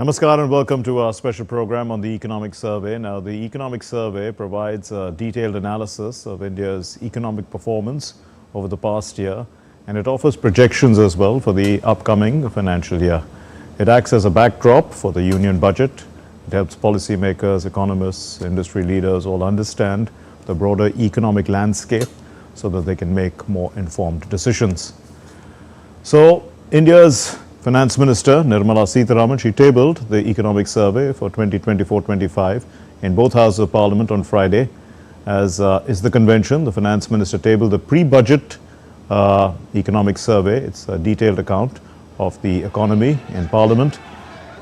Namaskar and welcome to our special program on the Economic Survey. Now, the Economic Survey provides a detailed analysis of India's economic performance over the past year, and it offers projections as well for the upcoming financial year. It acts as a backdrop for the union budget. It helps policymakers, economists, industry leaders all understand the broader economic landscape so that they can make more informed decisions. So, India's Finance Minister Nirmala Sitharaman, she tabled the economic survey for 2024-25 in both houses of Parliament on Friday. As is the convention, the Finance Minister tabled the pre-budget economic survey. It's a detailed account of the economy in Parliament,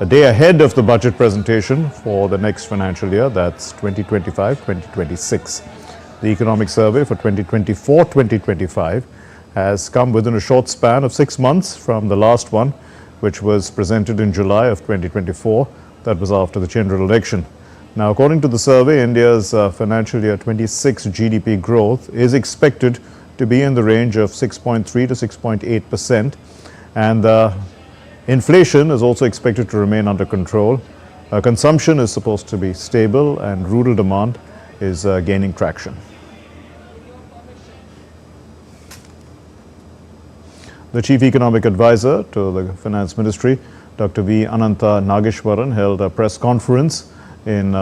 a day ahead of the budget presentation for the next financial year, that's 2025-2026. The economic survey for 2024-2025 has come within a short span of 6 months from the last one, which was presented in July of 2024. That was after the general election. Now, according to the survey, India's financial year 26 GDP growth is expected to be in the range of 6.3 to 6.8%, and inflation is also expected to remain under control. Consumption is supposed to be stable, and rural demand is gaining traction. The Chief Economic Advisor to the Finance Ministry, Dr. V. Anantha Nageshwaran, held a press conference in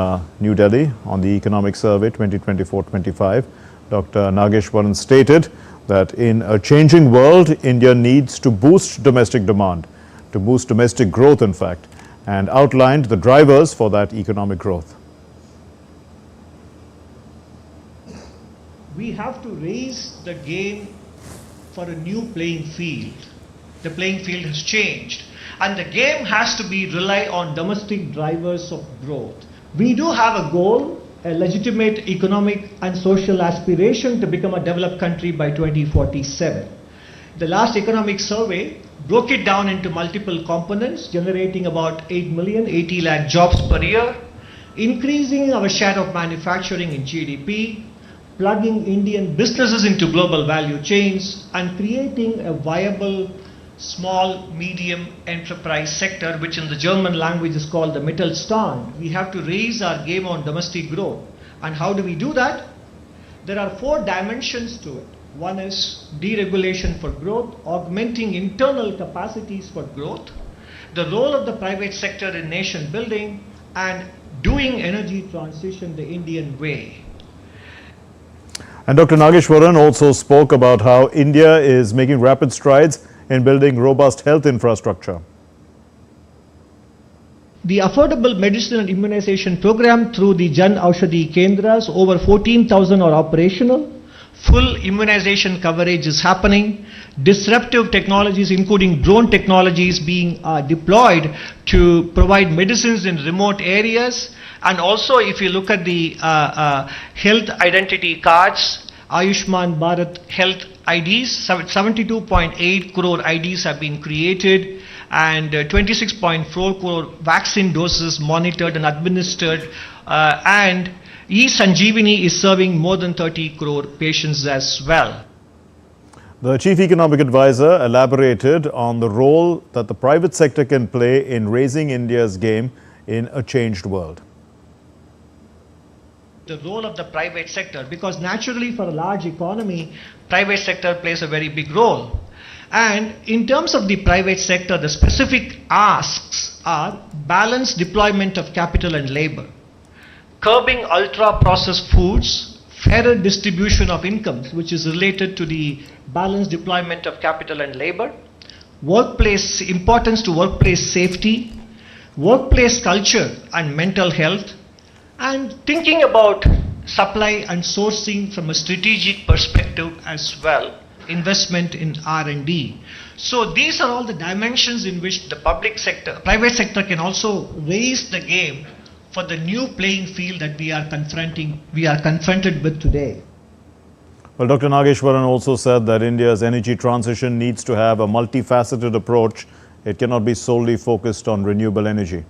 New Delhi on the Economic Survey 2024-25. Dr. Nageshwaran stated that in a changing world, India needs to boost domestic demand, to boost domestic growth, in fact, and outlined the drivers for that economic growth. We have to raise the game for a new playing field. The playing field has changed, and the game has to be rely on domestic drivers of growth. We do have a goal, a legitimate economic and social aspiration to become a developed country by 2047. The last economic survey broke it down into multiple components, generating about 80 lakh jobs per year, increasing our share of manufacturing in GDP, plugging Indian businesses into global value chains, and creating a viable small medium enterprise sector, which in the German language is called the Mittelstand. We have to raise our game on domestic growth. And how do we do that? There are 4 dimensions to it. One is deregulation for growth, augmenting internal capacities for growth, the role of the private sector in nation building, and doing energy transition the Indian way. And Dr. Nageshwaran also spoke about how India is making rapid strides in building robust health infrastructure. The affordable medicine and immunization program through the Jan Aushadhi Kendras, over 14,000 are operational. Full immunization coverage is happening. Disruptive technologies, including drone technologies, being deployed to provide medicines in remote areas. And also, if you look at the health identity cards, Ayushman Bharat Health IDs, 72.8 crore IDs have been created, and 26.4 crore vaccine doses monitored and administered, and E-Sanjeevani is serving more than 30 crore patients as well. The Chief Economic Advisor elaborated on the role that the private sector can play in raising India's game in a changed world. The role of the private sector, because naturally for a large economy, private sector plays a very big role. And in terms of the private sector, the specific asks are balanced deployment of capital and labor, curbing ultra-processed foods, fairer distribution of incomes, which is related to the balanced deployment of capital and labor, importance to workplace safety, workplace culture and mental health, and thinking about supply and sourcing from a strategic perspective as well, investment in R&D. So these are all the dimensions in which the private sector can also raise the game for the new playing field that we are confronted with today. Well, Dr. Nageshwaran also said that India's energy transition needs to have a multifaceted approach. It cannot be solely focused on renewable energy.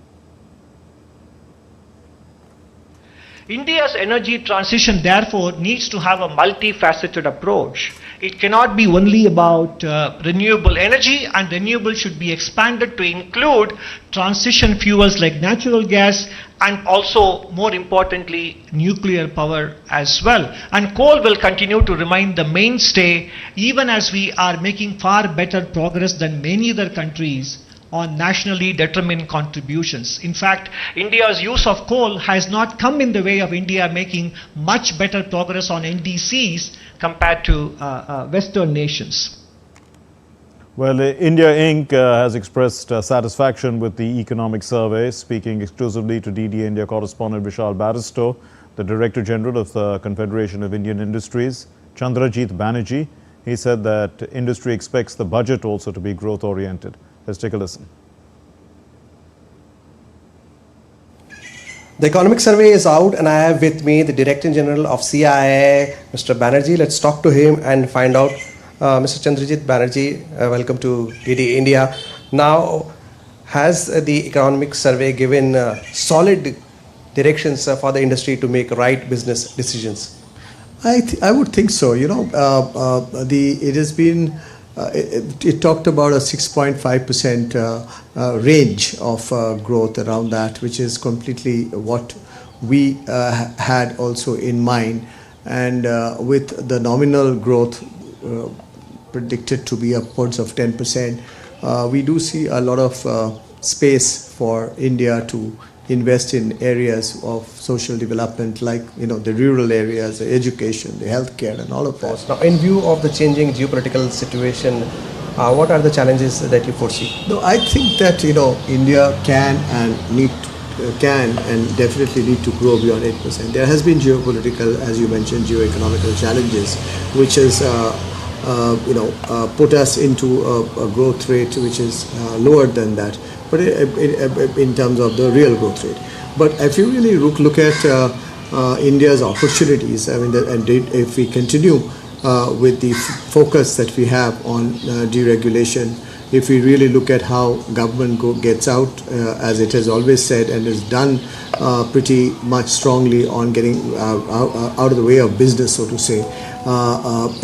India's energy transition, therefore, needs to have a multifaceted approach. It cannot be only about renewable energy, and renewable should be expanded to include transition fuels like natural gas and also, more importantly, nuclear power as well. And coal will continue to remain the mainstay even as we are making far better progress than many other countries on nationally determined contributions. In fact, India's use of coal has not come in the way of India making much better progress on NDCs compared to Western nations. Well, India Inc. Has expressed satisfaction with the economic survey. Speaking exclusively to DD India correspondent Vishal Baristo, the Director General of the Confederation of Indian Industries, Chandrajit Banerjee, he said that industry expects the budget also to be growth-oriented. Let's take a listen. The economic survey is out, and I have with me the Director General of CIA, Mr. Banerjee. Let's talk to him and find out. Mr. Chandrajit Banerjee, welcome to DD India. Now, has the economic survey given solid directions for the industry to make right business decisions? I would think so. You know, it has been. It talked about a 6.5% range of growth around that, which is completely what we had also in mind. And with the nominal growth predicted to be upwards of 10%, we do see a lot of space for India to invest in areas of social development, like the rural areas, the education, the healthcare, and all of that. Now, in view of the changing geopolitical situation, what are the challenges that you foresee? No, I think that India can and definitely need to grow beyond 8%. There has been geopolitical, as you mentioned, geoeconomical challenges, which has put us into a growth rate which is lower than that, but in terms of the real growth rate. But if you really look at India's opportunities, I mean, and if we continue with the focus that we have on deregulation, if we really look at how government gets out, as it has always said and has done pretty much strongly on getting out of the way of business, so to say,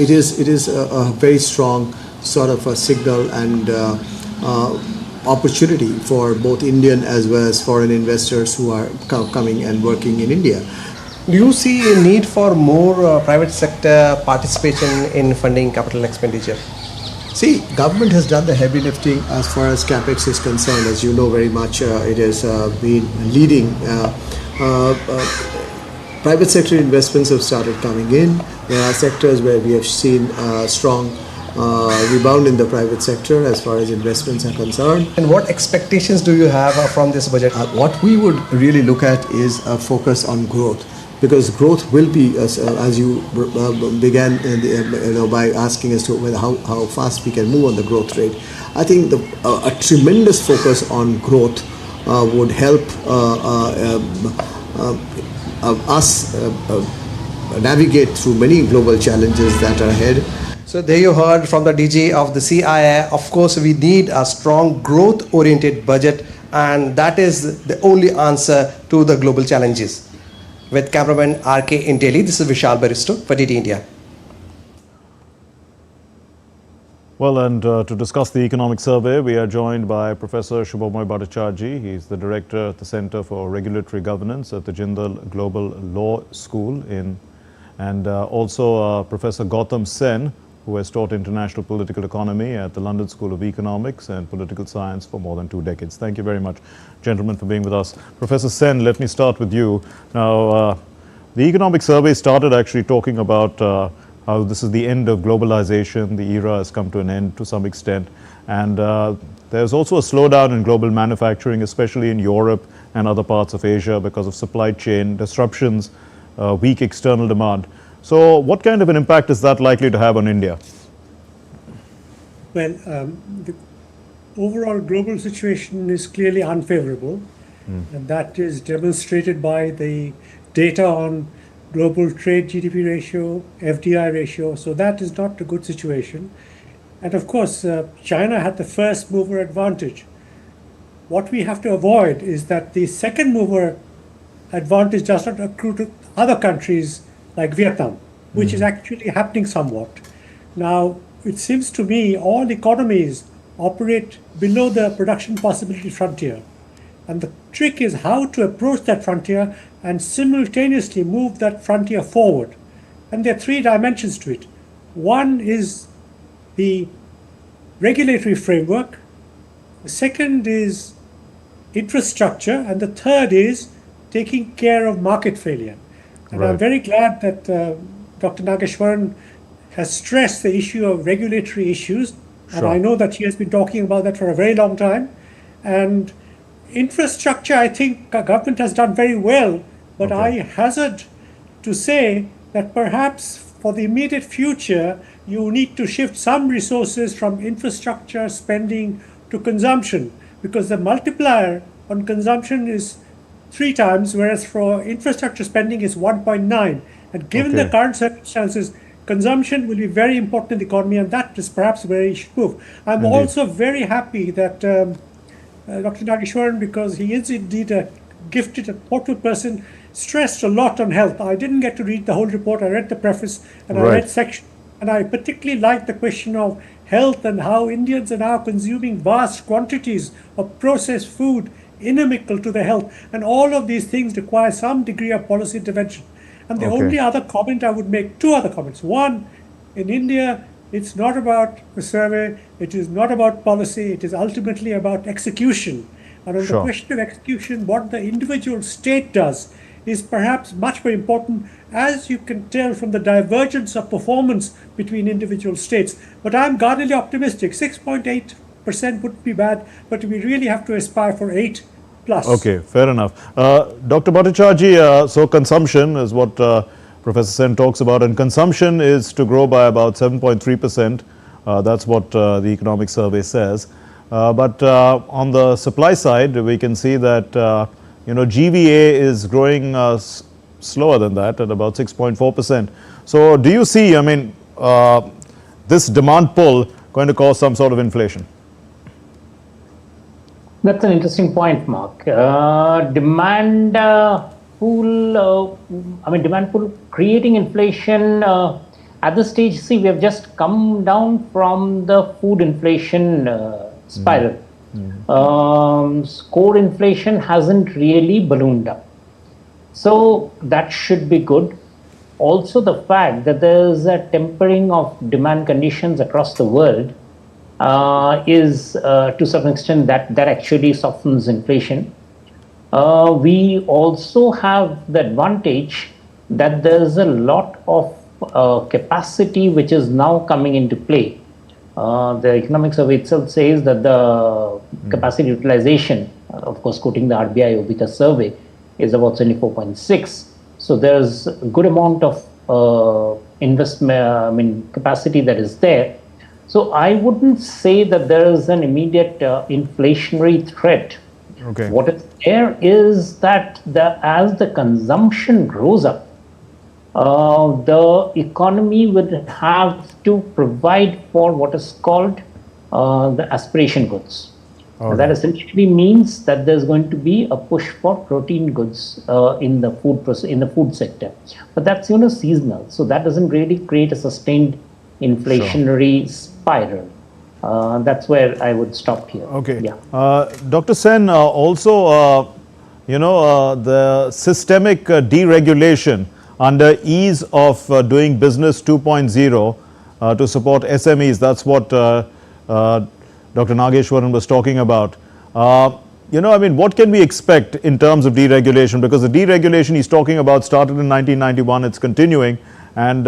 it is a very strong sort of a signal and opportunity for both Indian as well as foreign investors who are coming and working in India. Do you see a need for more private sector participation in funding capital expenditure? See, government has done the heavy lifting as far as capex is concerned. As you know very much, it has been leading. Private sector investments have started coming in. There are sectors where we have seen strong rebound in the private sector as far as investments are concerned. And what expectations do you have from this budget? What we would really look at is a focus on growth, because growth will be, as you began by asking as to how fast we can move on the growth rate. I think a tremendous focus on growth would help us navigate through many global challenges that are ahead. So there you heard from the DG of the CIA. Of course, we need a strong growth-oriented budget, and that is the only answer to the global challenges. With cameraman RK in Delhi, this is Vishal Baristo for DD India. Well, and to discuss the economic survey, we are joined by Professor Shubhamoy Bhattacharjee. He's the director at the Center for Regulatory Governance at the Jindal Global Law School and also Professor Gautam Sen, who has taught international political economy at the London School of Economics and Political Science for more than 2 decades. Thank you very much, gentlemen, for being with us. Professor Sen, let me start with you. Now, the economic survey started actually talking about how this is the end of globalization. The era has come to an end to some extent. And there's also a slowdown in global manufacturing, especially in Europe and other parts of Asia because of supply chain disruptions, weak external demand. So what kind of an impact is that likely to have on India? Well, the overall global situation is clearly unfavorable, and that is demonstrated by the data on global trade GDP ratio, FDI ratio, so that is not a good situation. And of course, China had the first mover advantage. What we have to avoid is that the second mover advantage does not accrue to other countries like Vietnam, which is actually happening somewhat. Now, it seems to me all economies operate below the production possibility frontier. And the trick is how to approach that frontier and simultaneously move that frontier forward. And there are three dimensions to it. One is the regulatory framework, the second is infrastructure, and the third is taking care of market failure. And I'm Right. very glad that Dr. Nageshwaran has stressed the issue of regulatory issues, and Sure. I know that he has been talking about that for a very long time. And infrastructure, I think government has done very well, but Okay. I hazard to say that perhaps for the immediate future, you need to shift some resources from infrastructure spending to consumption, because the multiplier on consumption is 3 times, whereas for infrastructure spending is 1.9. And given the Okay. current circumstances, consumption will be very important in the economy, and that is perhaps where you should move. I'm Indeed. also very happy that Dr. Nageshwaran, because he is indeed a gifted and thoughtful person, stressed a lot on health. I didn't get to read the whole report. I read the preface and I Right. read section, and I particularly liked the question of health and how Indians are now consuming vast quantities of processed food inimical to their health. And all of these things require some degree of policy intervention. And the Okay. only other comment I would make, two other comments. One, in India, it's not about the survey, it is not about policy, it is ultimately about execution. And on Sure. the question of execution, what the individual state does is perhaps much more important, as you can tell from the divergence of performance between individual states. But I'm guardedly optimistic. 6.8% wouldn't be bad, but we really have to aspire for 8 plus. Okay, fair enough. Dr. Bhattacharjee, so consumption is what Professor Sen talks about, and consumption is to grow by about 7.3%. That's what the economic survey says. But on the supply side, we can see that GVA is growing slower than that at about 6.4%. So do you see, this demand pull going to cause some sort of inflation? That's an interesting point, Mark. Demand pool creating inflation. At this stage, see, we have just come down from the food inflation spiral. Core inflation hasn't really ballooned up. So that should be good. Also, the fact that there's a tempering of demand conditions across the world is to some extent that actually softens inflation. We also have the advantage that there's a lot of capacity which is now coming into play. The economic survey itself says that the capacity utilization, of course quoting the RBI OBICA survey, is about 74.6. So there's a good amount of capacity that is there. So I wouldn't say that there is an immediate inflationary threat. Okay. What is there is that as the consumption grows up, the economy would have to provide for what is called the aspiration goods. That essentially means that there's going to be a push for protein goods in the food sector. But that's seasonal, so that doesn't really create a sustained inflationary spiral. That's where I would stop here. Okay. Yeah. Dr. Sen, also, the systemic deregulation under ease of doing business 2.0 to support SMEs. That's what Dr. Nageshwaran was talking about. What can we expect in terms of deregulation? Because the deregulation he's talking about started in 1991, it's continuing, and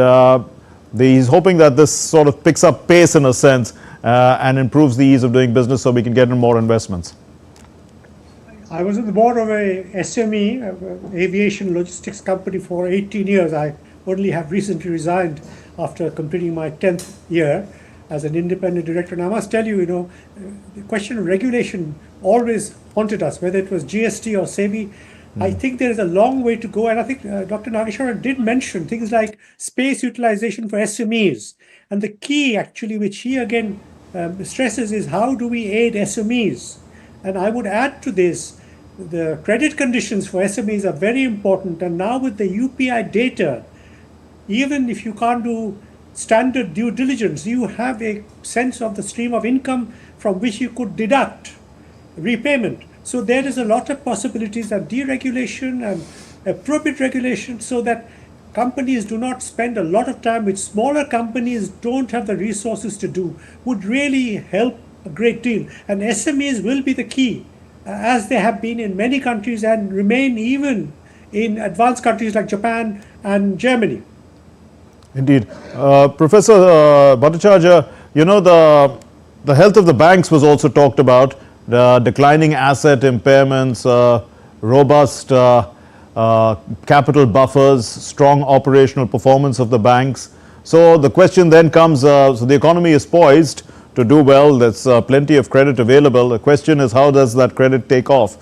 he's hoping that this sort of picks up pace in a sense and improves the ease of doing business so we can get in more investments. I was on the board of a SME, aviation logistics company, for 18 years. I only have recently resigned after completing my 10th year as an independent director. And I must tell you, the question of regulation always haunted us, whether it was GST or SEBI. I think there is a long way to go. And I think Dr. Nageshwaran did mention things like space utilization for SMEs. And the key, actually, which he again stresses, is how do we aid SMEs? And I would add to this the credit conditions for SMEs are very important. And now with the UPI data, even if you can't do standard due diligence, you have a sense of the stream of income from which you could deduct repayment. So there is a lot of possibilities of deregulation and appropriate regulation so that companies do not spend a lot of time, which smaller companies don't have the resources to do, would really help a great deal. And SMEs will be the key, as they have been in many countries and remain even in advanced countries like Japan and Germany. Indeed. Professor Bhattacharya, you know, the health of the banks was also talked about, the declining asset impairments, robust capital buffers, strong operational performance of the banks. So the question then comes, so the economy is poised to do well, there's plenty of credit available. The question is, how does that credit take off?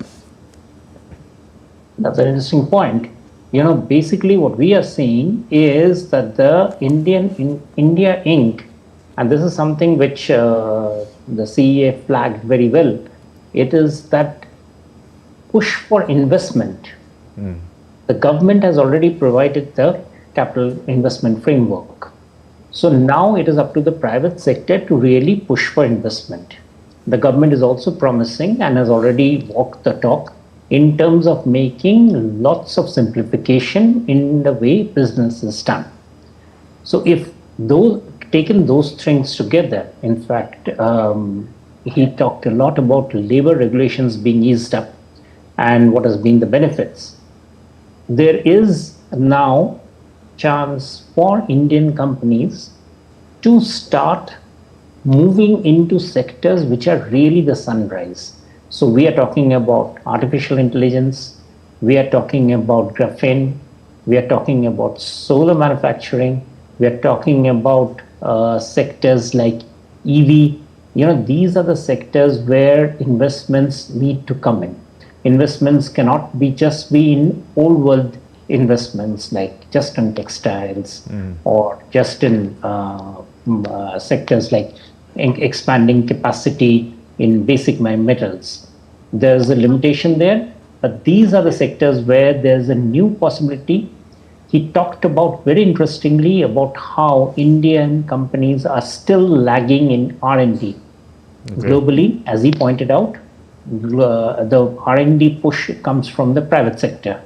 That's an interesting point. You know, basically what we are seeing is that the India Inc., and this is something which the CEA flagged very well, it is that push for investment. The government has already provided the capital investment framework. So now it is up to the private sector to really push for investment. The government is also promising and has already walked the talk in terms of making lots of simplification in the way business is done. So if taken those things together, in fact, he talked a lot about labor regulations being eased up and what has been the benefits. There is now chance for Indian companies to start moving into sectors which are really the sunrise. So we are talking about artificial intelligence, we are talking about graphene, we are talking about solar manufacturing, we are talking about sectors like EV. You know, these are the sectors where investments need to come in. Investments cannot just be in old world investments like just in textiles or just in sectors like expanding capacity in basic metals. There's a limitation there, but these are the sectors where there's a new possibility. He talked about very interestingly about how Indian companies are still lagging in R&D. Globally, as he pointed out, the R&D push comes from the private sector.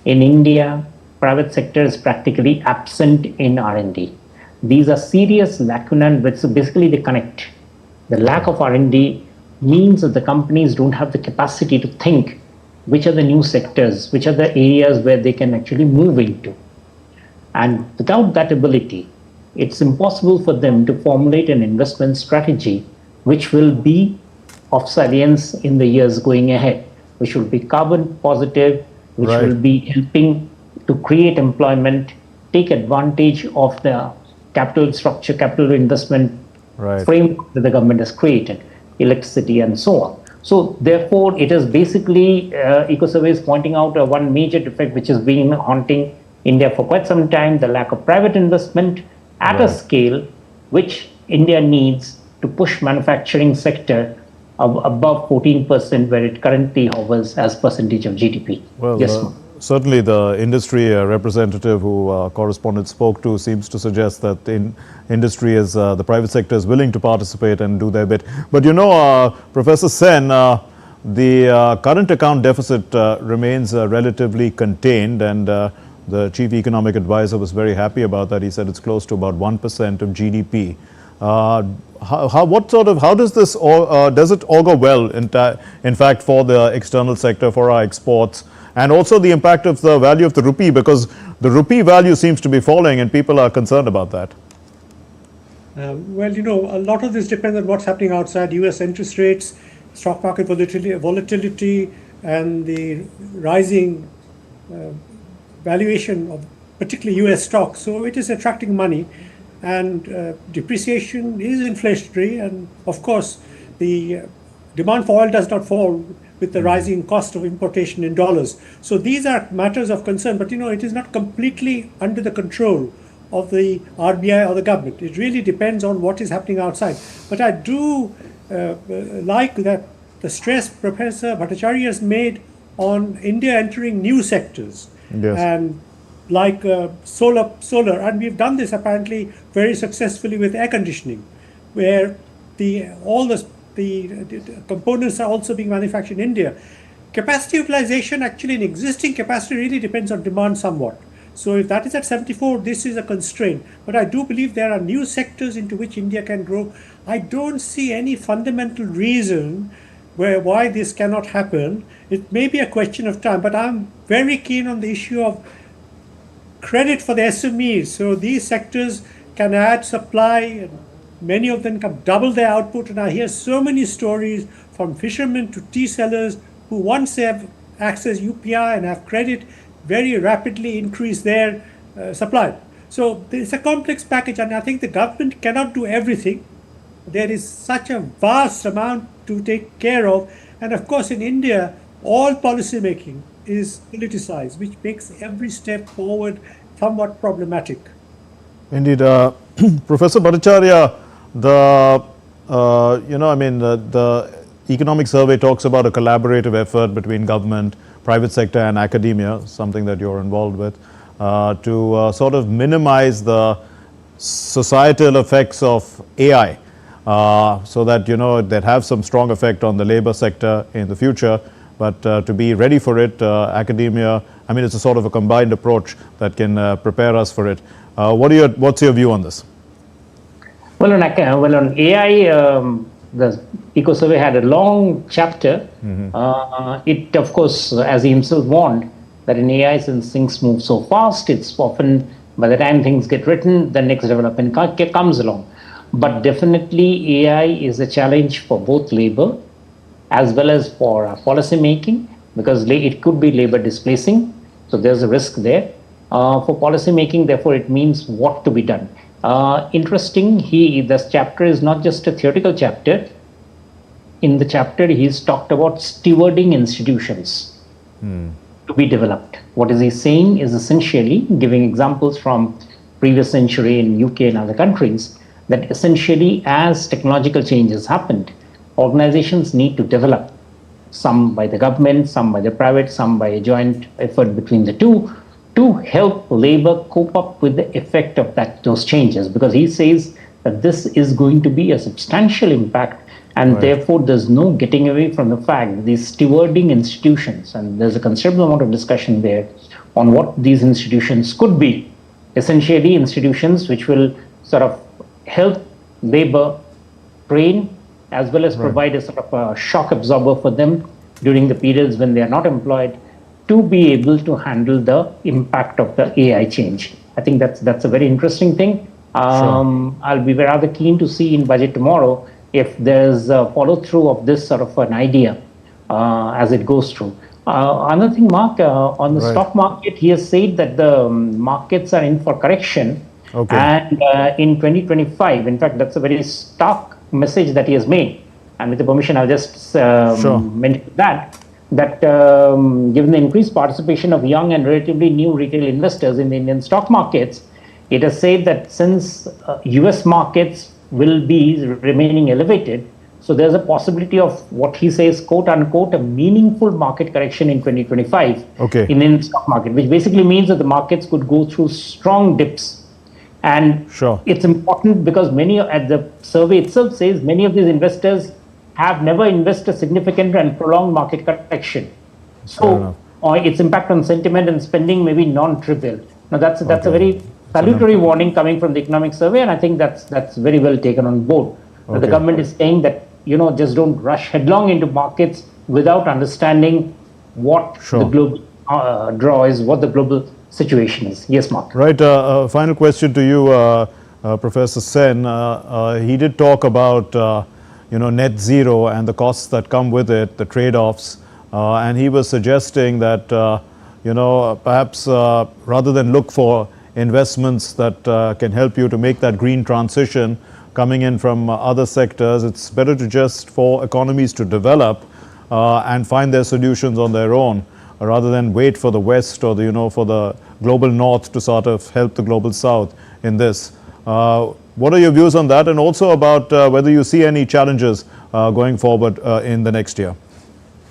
In India, private sector is practically absent in R&D. These are serious lacunae which basically they connect. The lack of R&D means that the companies don't have the capacity to think which are the new sectors, which are the areas where they can actually move into. And without that ability, it's impossible for them to formulate an investment strategy which will be of salience in the years going ahead, which will be carbon positive, which will be helping to create employment, take advantage of the capital structure, capital investment framework that the government has created, electricity and so on. So therefore, it is basically, EcoSurvey is pointing out one major defect which has been haunting India for quite some time, the lack of private investment at a scale which India needs to push manufacturing sector above 14%, where it currently hovers as percentage of GDP. Well, yes, certainly the industry representative who correspondent spoke to seems to suggest that industry is, the private sector is willing to participate and do their bit. But you know, Professor Sen, the current account deficit remains relatively contained, and the chief economic advisor was very happy about that. He said it's close to about 1% of GDP. How does this, does it augur well, in fact, for the external sector, for our exports, and also the impact of the value of the rupee, because the rupee value seems to be falling and people are concerned about that? Well, you know, a lot of this depends on what's happening outside. US interest rates, stock market volatility, and the rising valuation of particularly US stocks. So it is attracting money. And depreciation is inflationary, and of course the demand for oil does not fall with the rising cost of importation in dollars. So these are matters of concern, but you know, it is not completely under the control of the RBI or the government. It really depends on what is happening outside. But I do like that the stress Professor Bhattacharya has made on India entering new sectors. Yes. And like solar, and we've done this apparently very successfully with air conditioning, where all the components are also being manufactured in India. Capacity utilization, actually, in existing capacity really depends on demand somewhat. So if that is at 74, this is a constraint. But I do believe there are new sectors into which India can grow. I don't see any fundamental reason why this cannot happen. It may be a question of time, but I'm very keen on the issue of credit for the SMEs. So these sectors can add supply, and many of them can double their output. And I hear so many stories from fishermen to tea sellers who once have access UPI and have credit very rapidly increase their supply. So it's a complex package, and I think the government cannot do everything. There is such a vast amount to take care of. And of course, in India, all policy making is politicized, which makes every step forward somewhat problematic. Indeed. Professor Bhattacharya, the economic survey talks about a collaborative effort between government, private sector and academia, something that you're involved with, to sort of minimize the societal effects of AI, so that, that have some strong effect on the labor sector in the future. But to be ready for it, academia, it's a sort of a combined approach that can prepare us for it. What's your view on this? Well, on AI, the Eco Survey had a long chapter. It, of course, as he himself warned, that in AI, since things move so fast, it's often, by the time things get written, the next development comes along. But definitely AI is a challenge for both labor as well as for policy making, because it could be labor displacing. So there's a risk there. For policy making, therefore, it means what to be done. Interesting, this chapter is not just a theoretical chapter. In the chapter, he's talked about stewarding institutions to be developed. What is he saying is essentially giving examples from previous century in UK and other countries, that essentially as technological changes happened, organizations need to develop, some by the government, some by the private, some by a joint effort between the two, to help labor cope up with the effect of those changes. Because he says that this is going to be a substantial impact, and therefore there's no getting away from the fact that these stewarding institutions, and there's a considerable amount of discussion there on what these institutions could be, essentially institutions which will sort of help labor train as well as provide a sort of a shock absorber for them during the periods when they are not employed, to be able to handle the impact of the AI change. I think that's a very interesting thing. I'll be rather keen to see in budget tomorrow if there's a follow through of this sort of an idea as it goes through. Another thing, Mark, on the stock market, he has said that the markets are in for correction. And in 2025, in fact, that's a very stark message that he has made. And with the permission, I'll just mention that given the increased participation of young and relatively new retail investors in the Indian stock markets, it has said that since US markets will be remaining elevated, so there's a possibility of what he says, quote unquote, a meaningful market correction in 2025 in the stock market, which basically means that the markets could go through strong dips. And it's important because the survey itself says many of these investors have never invested significant and prolonged market correction. So its impact on sentiment and spending may be non-trivial. Now that's a very salutary warning coming from the economic survey, and I think that's very well taken on board. The government is saying that just don't rush headlong into markets without understanding what the global draw is, what the global situation is. Yes, Mark. Right. Final question to you, Professor Sen. He did talk about net zero and the costs that come with it, the trade-offs, and he was suggesting that perhaps rather than look for investments that can help you to make that green transition coming in from other sectors, it's better to just for economies to develop and find their solutions on their own, rather than wait for the West or for the global North to sort of help the global South in this. What are your views on that, and also about whether you see any challenges going forward in the next year?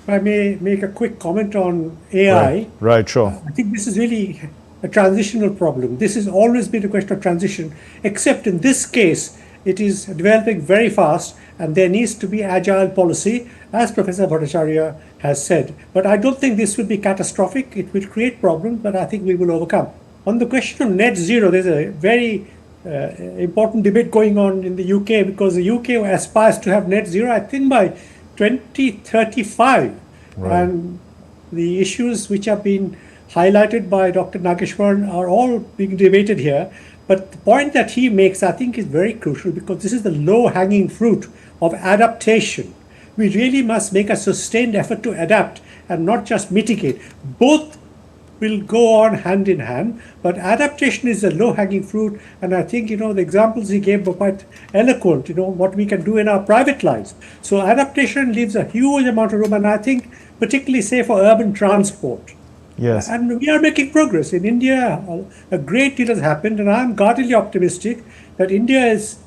If I may make a quick comment on AI, Right, sure. I think this is really a transitional problem. This has always been a question of transition, except in this case, it is developing very fast and there needs to be agile policy, as Professor Bhattacharya has said. But I don't think this will be catastrophic. It will create problems, but I think we will overcome. On the question of net zero, there's a very important debate going on in the UK, because the UK aspires to have net zero, I think, by 2035. Right. And the issues which have been highlighted by Dr. Nageshwaran are all being debated here. But the point that he makes, I think, is very crucial, because this is the low-hanging fruit of adaptation. We really must make a sustained effort to adapt and not just mitigate. Both will go on hand in hand, but adaptation is the low-hanging fruit. And I think, the examples he gave were quite eloquent, what we can do in our private lives. So adaptation leaves a huge amount of room, and I think particularly, say, for urban transport. Yes. And we are making progress. In India, a great deal has happened, and I'm guardedly optimistic that India is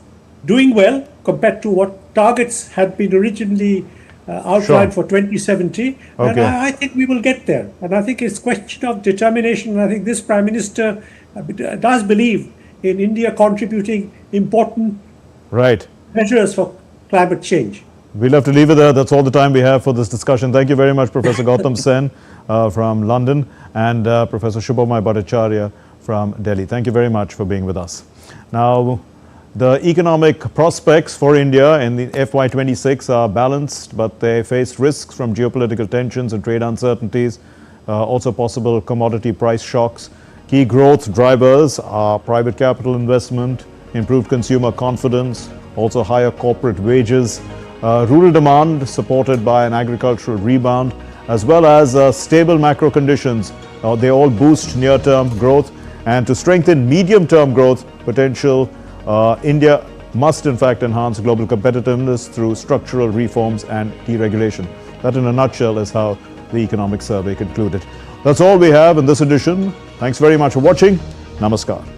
doing well compared to what targets had been originally outlined for 2070. And Okay. I think we will get there. And I think it's a question of determination. And I think this Prime Minister does believe in India contributing important Right. measures for climate change. We'll have to leave it there. That's all the time we have for this discussion. Thank you very much, Professor Gautam Sen from London and Professor Shubhamay Bhattacharya from Delhi. Thank you very much for being with us. Now, the economic prospects for India in the FY26 are balanced, but they face risks from geopolitical tensions and trade uncertainties, also possible commodity price shocks. Key growth drivers are private capital investment, improved consumer confidence, also higher corporate wages, rural demand supported by an agricultural rebound, as well as stable macro conditions. They all boost near-term growth, and to strengthen medium-term growth potential, India must in fact enhance global competitiveness through structural reforms and deregulation. That in a nutshell is how the economic survey concluded. That's all we have in this edition. Thanks very much for watching. Namaskar.